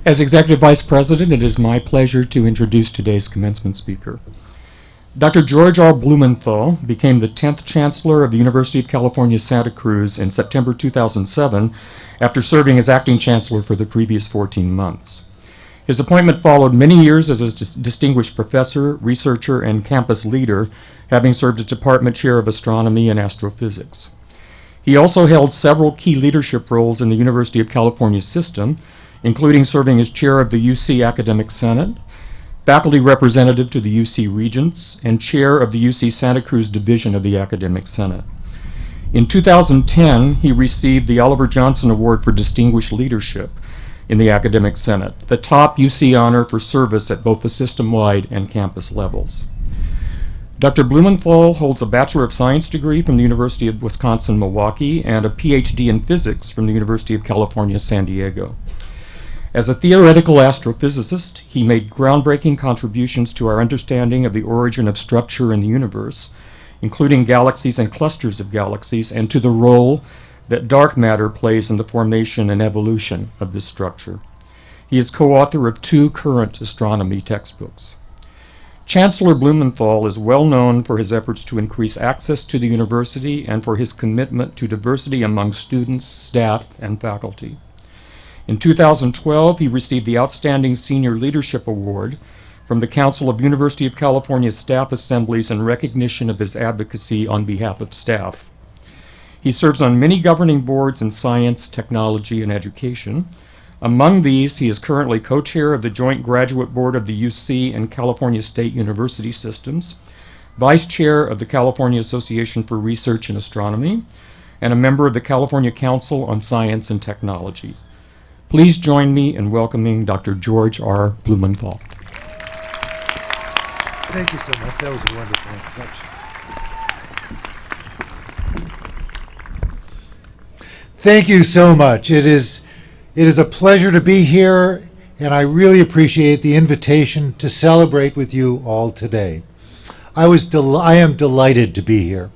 As Executive Vice President, it is my pleasure to introduce today's commencement speaker. Dr. George R. Blumenthal became the 10th Chancellor of the University of California, Santa Cruz in September 2007 after serving as acting Chancellor for the previous 14 months. His appointment followed many years as a distinguished professor, researcher, and campus leader, having served as Department Chair of Astronomy and Astrophysics. He also held several key leadership roles in the University of California system, including serving as chair of the UC Academic Senate, faculty representative to the UC Regents, and chair of the UC Santa Cruz Division of the Academic Senate. In 2010, he received the Oliver Johnson Award for Distinguished Leadership in the Academic Senate, the top UC honor for service at both the system-wide and campus levels. Dr. Blumenthal holds a Bachelor of Science degree from the University of Wisconsin-Milwaukee and a PhD in physics from the University of California, San Diego. As a theoretical astrophysicist, he made groundbreaking contributions to our understanding of the origin of structure in the universe, including galaxies and clusters of galaxies, and to the role that dark matter plays in the formation and evolution of this structure. He is co-author of 2 current astronomy textbooks. Chancellor Blumenthal is well known for his efforts to increase access to the university and for his commitment to diversity among students, staff, and faculty. In 2012, he received the Outstanding Senior Leadership Award from the Council of University of California Staff Assemblies in recognition of his advocacy on behalf of staff. He serves on many governing boards in science, technology, and education. Among these, he is currently co-chair of the Joint Graduate Board of the UC and California State University Systems, vice chair of the California Association for Research in Astronomy, and a member of the California Council on Science and Technology. Please join me in welcoming Dr. George R. Blumenthal. Thank you so much. That was a wonderful introduction. Thank you so much. It is a pleasure to be here, and I really appreciate the invitation to celebrate with you all today. I am delighted to be here.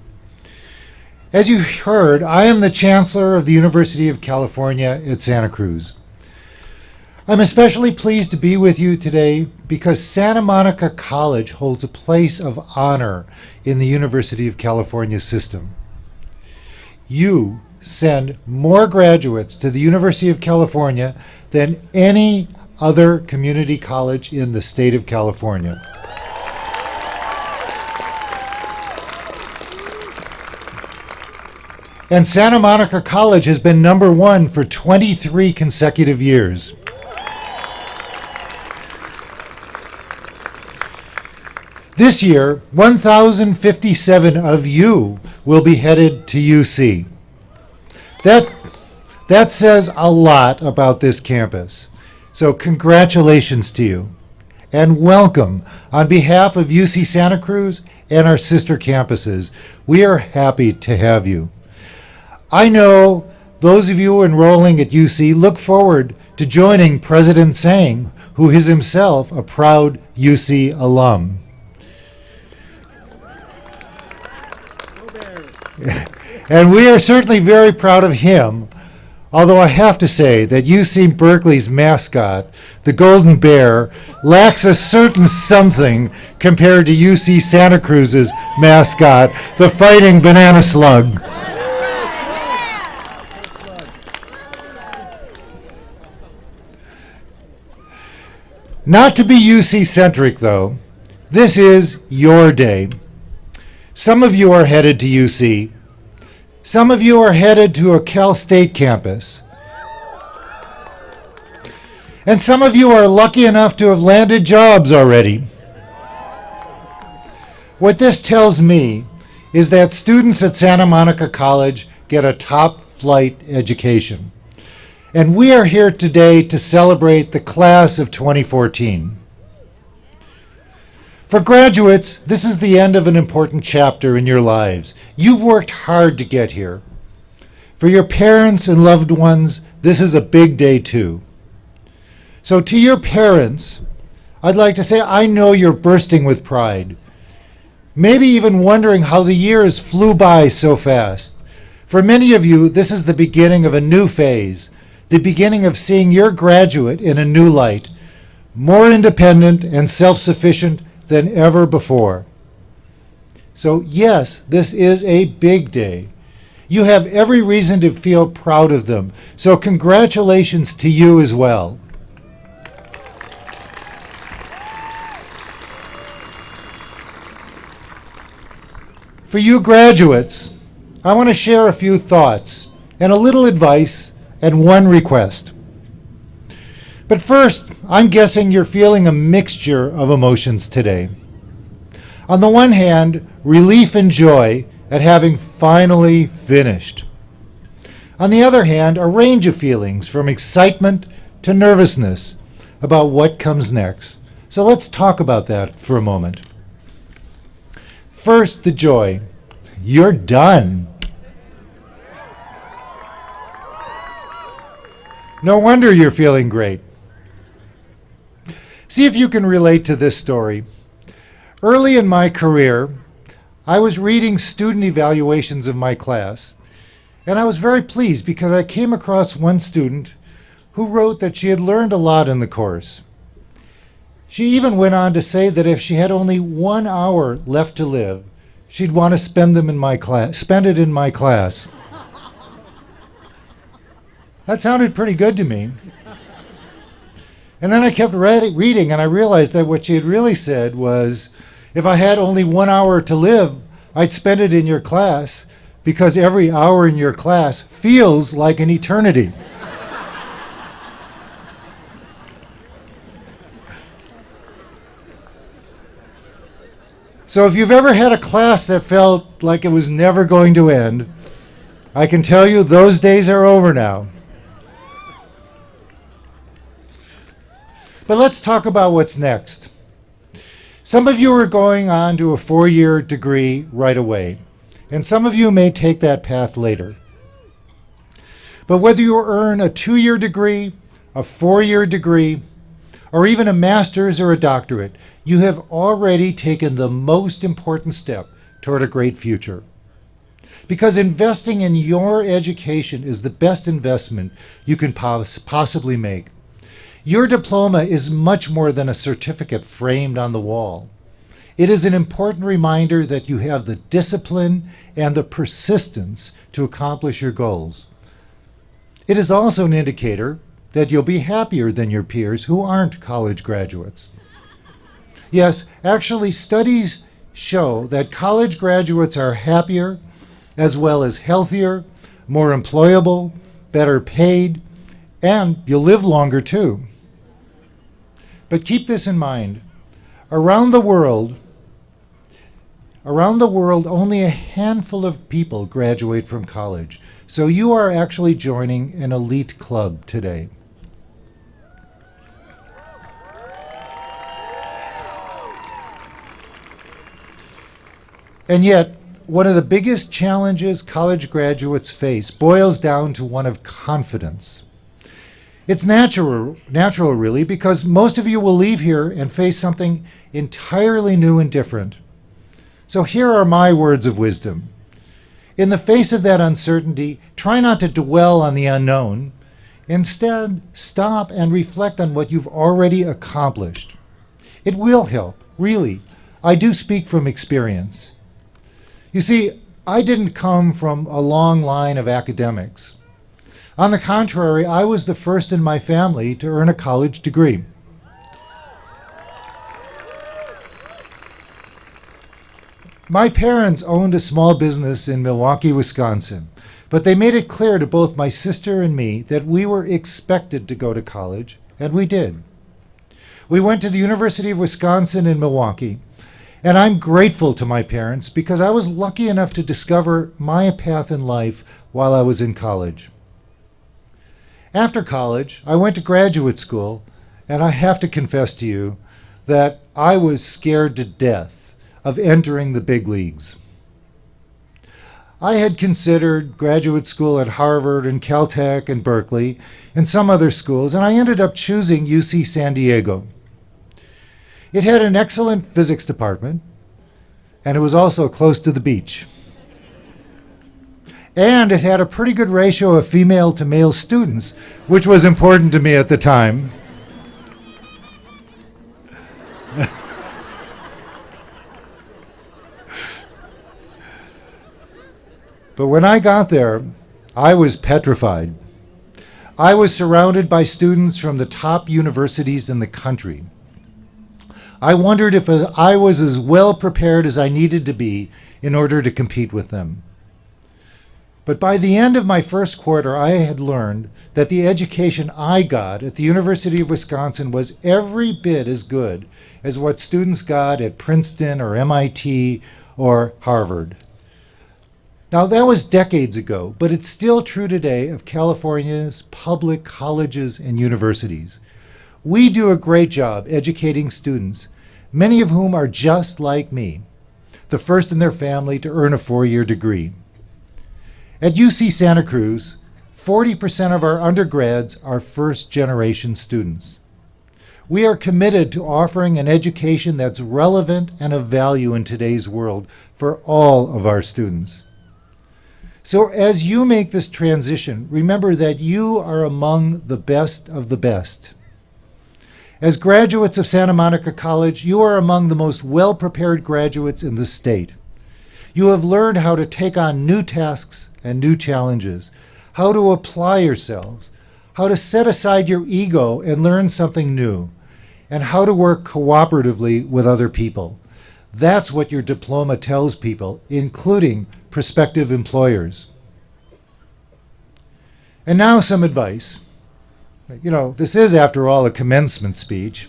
As you heard, I am the Chancellor of the University of California at Santa Cruz. I'm especially pleased to be with you today because Santa Monica College holds a place of honor in the University of California system. You send more graduates to the University of California than any other community college in the state of California. And Santa Monica College has been number 1 for 23 consecutive years. This year, 1,057 of you will be headed to UC. That says a lot about this campus. So congratulations to you, and welcome on behalf of UC Santa Cruz and our sister campuses. We are happy to have you. I know those of you enrolling at UC look forward to joining President Tsang, who is himself a proud UC alum. And we are certainly very proud of him, although I have to say that UC Berkeley's mascot, the Golden Bear, lacks a certain something compared to UC Santa Cruz's mascot, the Fighting Banana Slug. Not to be UC-centric, though, this is your day. Some of you are headed to UC. Some of you are headed to a Cal State campus. And some of you are lucky enough to have landed jobs already. What this tells me is that students at Santa Monica College get a top-flight education. And we are here today to celebrate the class of 2014. For graduates, this is the end of an important chapter in your lives. You've worked hard to get here. For your parents and loved ones, this is a big day too. So to your parents, I'd like to say I know you're bursting with pride. Maybe even wondering how the years flew by so fast. For many of you, this is the beginning of a new phase, the beginning of seeing your graduate in a new light, more independent and self-sufficient than ever before. So yes, this is a big day. You have every reason to feel proud of them. So congratulations to you as well. For you graduates, I want to share a few thoughts and a little advice and one request. But first, I'm guessing you're feeling a mixture of emotions today. On the one hand, relief and joy at having finally finished. On the other hand, a range of feelings from excitement to nervousness about what comes next. So let's talk about that for a moment. First, the joy. You're done. No wonder you're feeling great. See if you can relate to this story. Early in my career, I was reading student evaluations of my class, and I was very pleased because I came across one student who wrote that she had learned a lot in the course. She even went on to say that if she had only 1 hour left to live, she'd want to spend it in my class. That sounded pretty good to me. And then I kept reading, and I realized that what she had really said was, if I had only 1 hour to live, I'd spend it in your class because every hour in your class feels like an eternity. So if you've ever had a class that felt like it was never going to end, I can tell you those days are over now. But let's talk about what's next. Some of you are going on to a 4-year degree right away, and some of you may take that path later. But whether you earn a 2-year degree, a 4-year degree, or even a master's or a doctorate, you have already taken the most important step toward a great future. Because investing in your education is the best investment you can possibly make. Your diploma is much more than a certificate framed on the wall. It is an important reminder that you have the discipline and the persistence to accomplish your goals. It is also an indicator that you'll be happier than your peers who aren't college graduates. Yes, actually, studies show that college graduates are happier, as well as healthier, more employable, better paid, and you'll live longer too. But keep this in mind. Around the world, only a handful of people graduate from college. So you are actually joining an elite club today. And yet, one of the biggest challenges college graduates face boils down to one of confidence. It's natural really, because most of you will leave here and face something entirely new and different. So here are my words of wisdom. In the face of that uncertainty, try not to dwell on the unknown. Instead, stop and reflect on what you've already accomplished. It will help, really. I do speak from experience. You see, I didn't come from a long line of academics. On the contrary, I was the first in my family to earn a college degree. My parents owned a small business in Milwaukee, Wisconsin, but they made it clear to both my sister and me that we were expected to go to college, and we did. We went to the University of Wisconsin in Milwaukee, and I'm grateful to my parents because I was lucky enough to discover my path in life while I was in college. After college, I went to graduate school, and I have to confess to you that I was scared to death of entering the big leagues. I had considered graduate school at Harvard and Caltech and Berkeley and some other schools, and I ended up choosing UC San Diego. It had an excellent physics department, and it was also close to the beach. And it had a pretty good ratio of female to male students, which was important to me at the time. But when I got there, I was petrified. I was surrounded by students from the top universities in the country. I wondered if I was as well prepared as I needed to be in order to compete with them. But by the end of my first quarter, I had learned that the education I got at the University of Wisconsin was every bit as good as what students got at Princeton or MIT or Harvard. Now, that was decades ago, but it's still true today of California's public colleges and universities. We do a great job educating students, many of whom are just like me, the first in their family to earn a 4-year degree. At UC Santa Cruz, 40% of our undergrads are first-generation students. We are committed to offering an education that's relevant and of value in today's world for all of our students. So as you make this transition, remember that you are among the best of the best. As graduates of Santa Monica College, you are among the most well-prepared graduates in the state. You have learned how to take on new tasks and new challenges, how to apply yourselves, how to set aside your ego and learn something new, and how to work cooperatively with other people. That's what your diploma tells people, including prospective employers. And now some advice. You know, this is, after all, a commencement speech.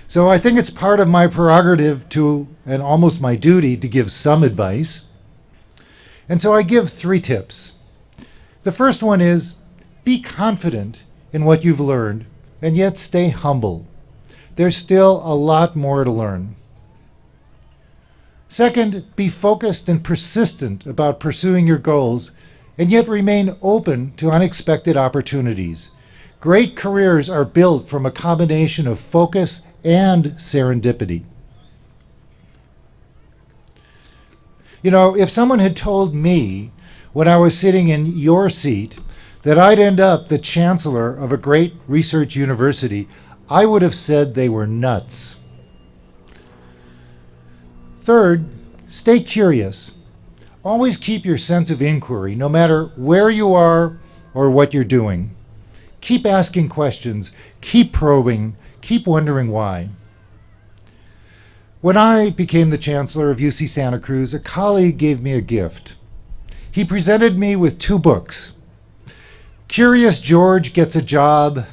So I think it's part of my prerogative to, and almost my duty, to give some advice. And so I give 3 tips. The first one is, be confident in what you've learned, and yet stay humble. There's still a lot more to learn. Second, be focused and persistent about pursuing your goals, and yet remain open to unexpected opportunities. Great careers are built from a combination of focus and serendipity. You know, if someone had told me when I was sitting in your seat that I'd end up the chancellor of a great research university, I would have said they were nuts. Third, stay curious. Always keep your sense of inquiry, no matter where you are or what you're doing. Keep asking questions, keep probing, keep wondering why. When I became the chancellor of UC Santa Cruz, a colleague gave me a gift. He presented me with 2 books. Curious George Gets a Job,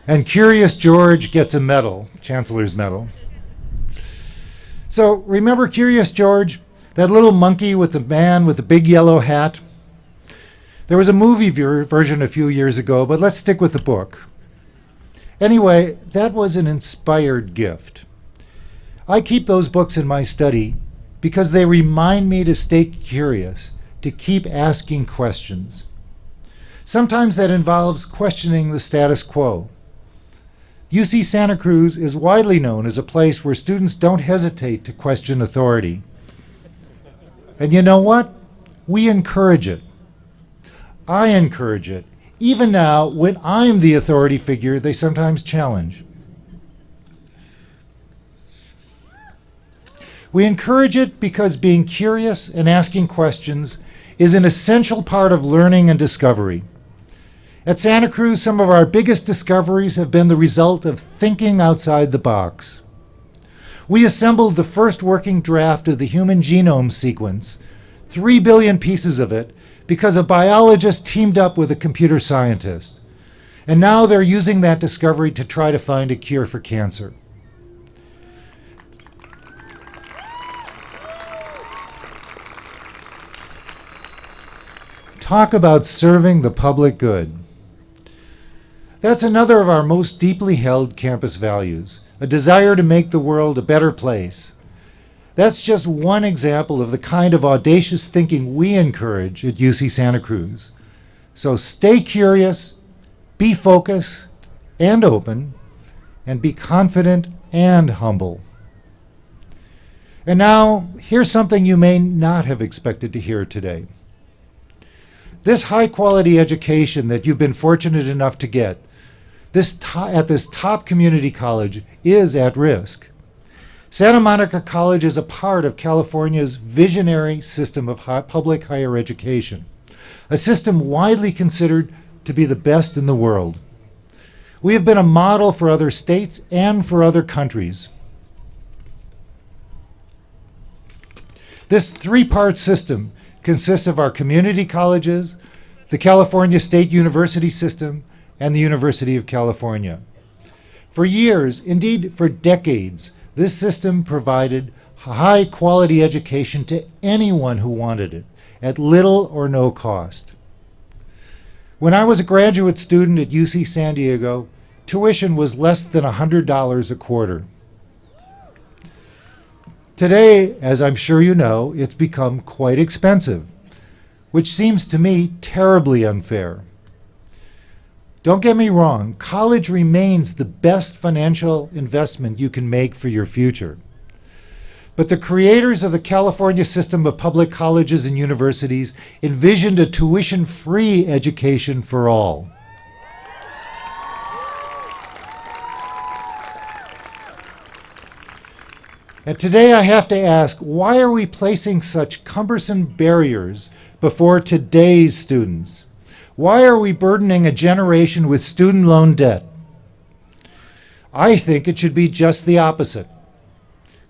and Curious George Gets a Medal, Chancellor's Medal. So remember Curious George, that little monkey with the man with the big yellow hat? There was a movie version a few years ago, but let's stick with the book. Anyway, that was an inspired gift. I keep those books in my study because they remind me to stay curious, to keep asking questions. Sometimes that involves questioning the status quo. UC Santa Cruz is widely known as a place where students don't hesitate to question authority. And you know what? We encourage it. I encourage it. Even now, when I'm the authority figure, they sometimes challenge. We encourage it because being curious and asking questions is an essential part of learning and discovery. At Santa Cruz, some of our biggest discoveries have been the result of thinking outside the box. We assembled the first working draft of the human genome sequence, 3 billion pieces of it, because a biologist teamed up with a computer scientist. And now they're using that discovery to try to find a cure for cancer. Talk about serving the public good. That's another of our most deeply held campus values, a desire to make the world a better place. That's just one example of the kind of audacious thinking we encourage at UC Santa Cruz. So stay curious, be focused and open, and be confident and humble. And now, here's something you may not have expected to hear today. This high-quality education that you've been fortunate enough to get at this top community college is at risk. Santa Monica College is a part of California's visionary system of public higher education, a system widely considered to be the best in the world. We have been a model for other states and for other countries. This three-part system consists of our community colleges, the California State University system, and the University of California. For years, indeed for decades, this system provided high-quality education to anyone who wanted it, at little or no cost. When I was a graduate student at UC San Diego, tuition was less than $100 a quarter. Today, as I'm sure you know, it's become quite expensive, which seems to me terribly unfair. Don't get me wrong, college remains the best financial investment you can make for your future. But the creators of the California system of public colleges and universities envisioned a tuition-free education for all. And today I have to ask, why are we placing such cumbersome barriers before today's students? Why are we burdening a generation with student loan debt? I think it should be just the opposite.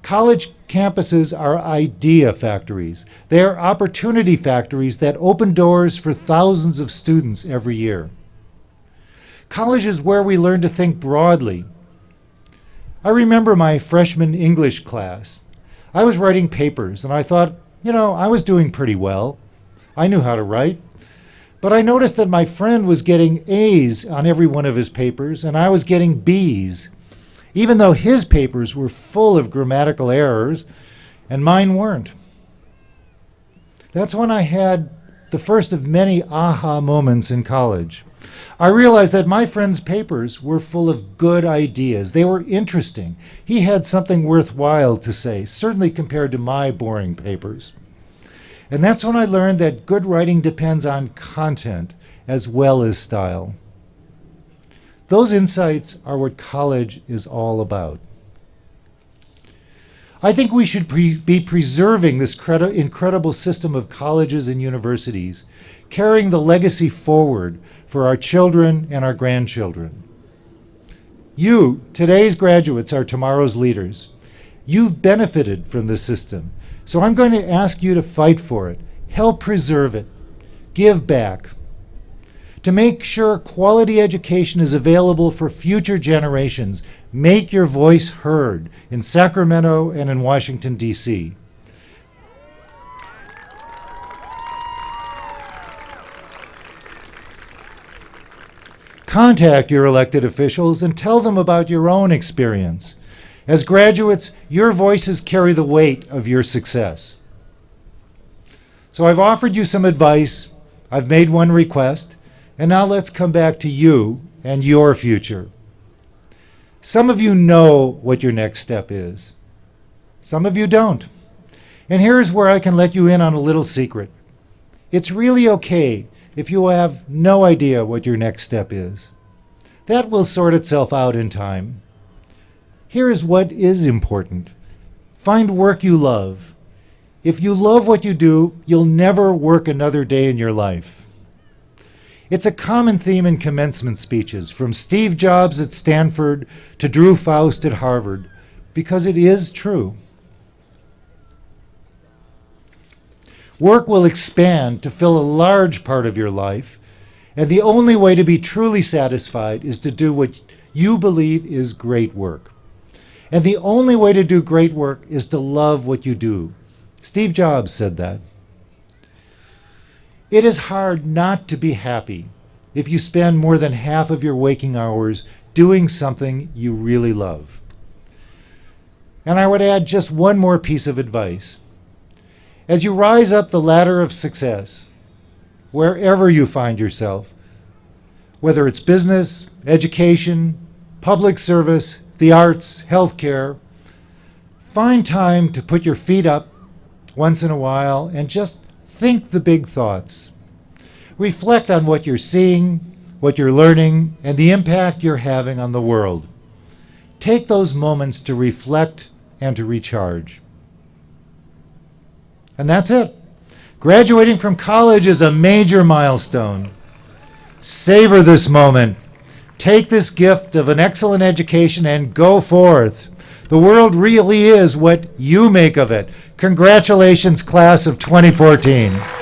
College campuses are idea factories. They are opportunity factories that open doors for thousands of students every year. College is where we learn to think broadly. I remember my freshman English class. I was writing papers and I thought, I was doing pretty well. I knew how to write. But I noticed that my friend was getting A's on every one of his papers and I was getting B's, even though his papers were full of grammatical errors and mine weren't. That's when I had the first of many aha moments in college. I realized that my friend's papers were full of good ideas. They were interesting. He had something worthwhile to say, certainly compared to my boring papers. And that's when I learned that good writing depends on content as well as style. Those insights are what college is all about. I think we should be preserving this incredible system of colleges and universities, carrying the legacy forward for our children and our grandchildren. You, today's graduates, are tomorrow's leaders. You've benefited from this system, so I'm going to ask you to fight for it, help preserve it, give back. To make sure quality education is available for future generations, make your voice heard in Sacramento and in Washington, D.C. Contact your elected officials and tell them about your own experience. As graduates, your voices carry the weight of your success. So I've offered you some advice, I've made one request, and now let's come back to you and your future. Some of you know what your next step is. Some of you don't. And here's where I can let you in on a little secret. It's really okay if you have no idea what your next step is. That will sort itself out in time. Here is what is important. Find work you love. If you love what you do, you'll never work another day in your life. It's a common theme in commencement speeches, from Steve Jobs at Stanford to Drew Faust at Harvard, because it is true. Work will expand to fill a large part of your life, and the only way to be truly satisfied is to do what you believe is great work. And the only way to do great work is to love what you do. Steve Jobs said that. It is hard not to be happy if you spend more than half of your waking hours doing something you really love. And I would add just one more piece of advice. As you rise up the ladder of success, wherever you find yourself, whether it's business, education, public service, the arts, healthcare, find time to put your feet up once in a while and just think the big thoughts. Reflect on what you're seeing, what you're learning, and the impact you're having on the world. Take those moments to reflect and to recharge. And that's it. Graduating from college is a major milestone. Savor this moment. Take this gift of an excellent education and go forth. The world really is what you make of it. Congratulations, class of 2014.